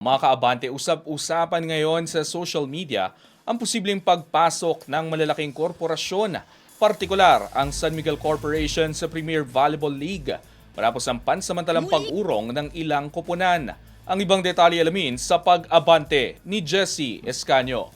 Mga kaabante, usap-usapan ngayon sa social media ang posibleng pagpasok ng malalaking korporasyon, partikular ang San Miguel Corporation sa Premier Volleyball League matapos ang pansamantalang pag-urong ng ilang koponan. Ang ibang detalye alamin sa pag-abante ni Jessie Escanio.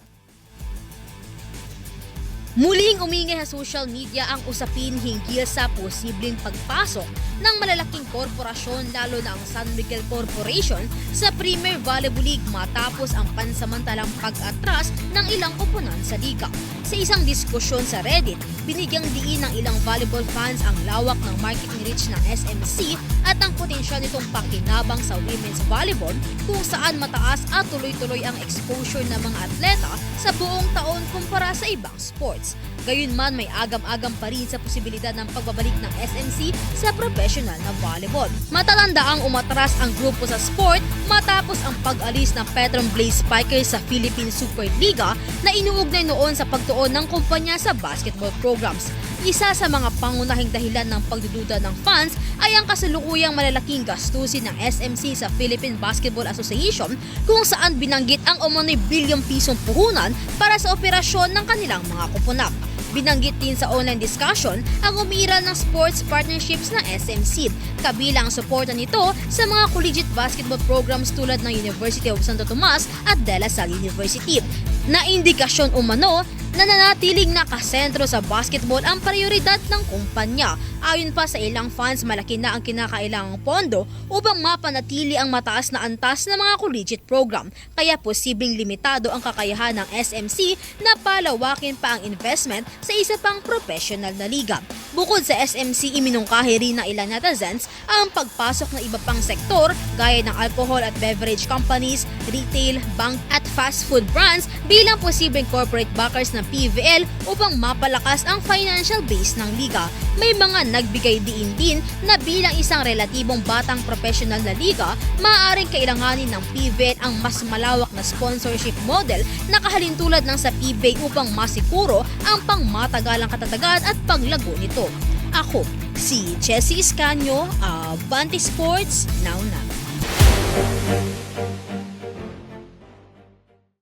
Muling umingay sa social media ang usapin hinggil sa posibleng pagpasok ng malalaking korporasyon lalo na ang San Miguel Corporation sa Premier Volleyball League matapos ang pansamantalang pag-atras ng ilang koponan sa liga. Sa isang diskusyon sa Reddit, binigyang diin ng ilang volleyball fans ang lawak ng marketing reach ng SMC at ang potensyal nitong pakinabang sa women's volleyball kung saan mataas at tuloy-tuloy ang exposure ng mga atleta sa buong taon kumpara sa ibang sports. Gayunman may agam-agam pa rin sa posibilidad ng pagbabalik ng SMC sa professional na volleyball. Matatanda ang umatras ang grupo sa sport matapos ang pag-alis ng Petron Blaze Spikers sa Philippine Superliga na inuugnay noon sa pagtuon ng kumpanya sa basketball programs. Isa sa mga pangunahing dahilan ng pagdududa ng fans ay ang kasalukuyang malalaking gastusin ng SMC sa Philippine Basketball Association kung saan binanggit ang umano'y bilyong pisong puhunan para sa operasyon ng kanilang mga kuponak. Binanggit din sa online discussion ang umiral ng sports partnerships ng SMC, kabilang ang suporta nito sa mga collegiate basketball programs tulad ng University of Santo Tomas at De La Salle University, na indikasyon umano na nanatiling nakasentro sa basketball ang prioridad ng kumpanya. Ayon pa sa ilang fans, malaki na ang kinakailangang pondo upang mapanatili ang mataas na antas ng mga collegiate program, kaya posibleng limitado ang kakayahan ng SMC na palawakin pa ang investment sa isa pang professional na liga. Bukod sa SMC, iminungkahi rin ng ilang netizens ang pagpasok ng iba pang sektor gaya ng alcohol at beverage companies, retail, bank at fast food brands bilang posibleng corporate backers ng PVL upang mapalakas ang financial base ng liga. May mga nagbigay diin din na bilang isang relatibong batang professional na liga, maaaring kailanganin ng PVL ang mas malawak na sponsorship model na kahalintulad ng sa PBA upang masiguro ang pangmatagalang katatagan at paglago nito. Ako, si Jessie Escanio, Abante Sports, now.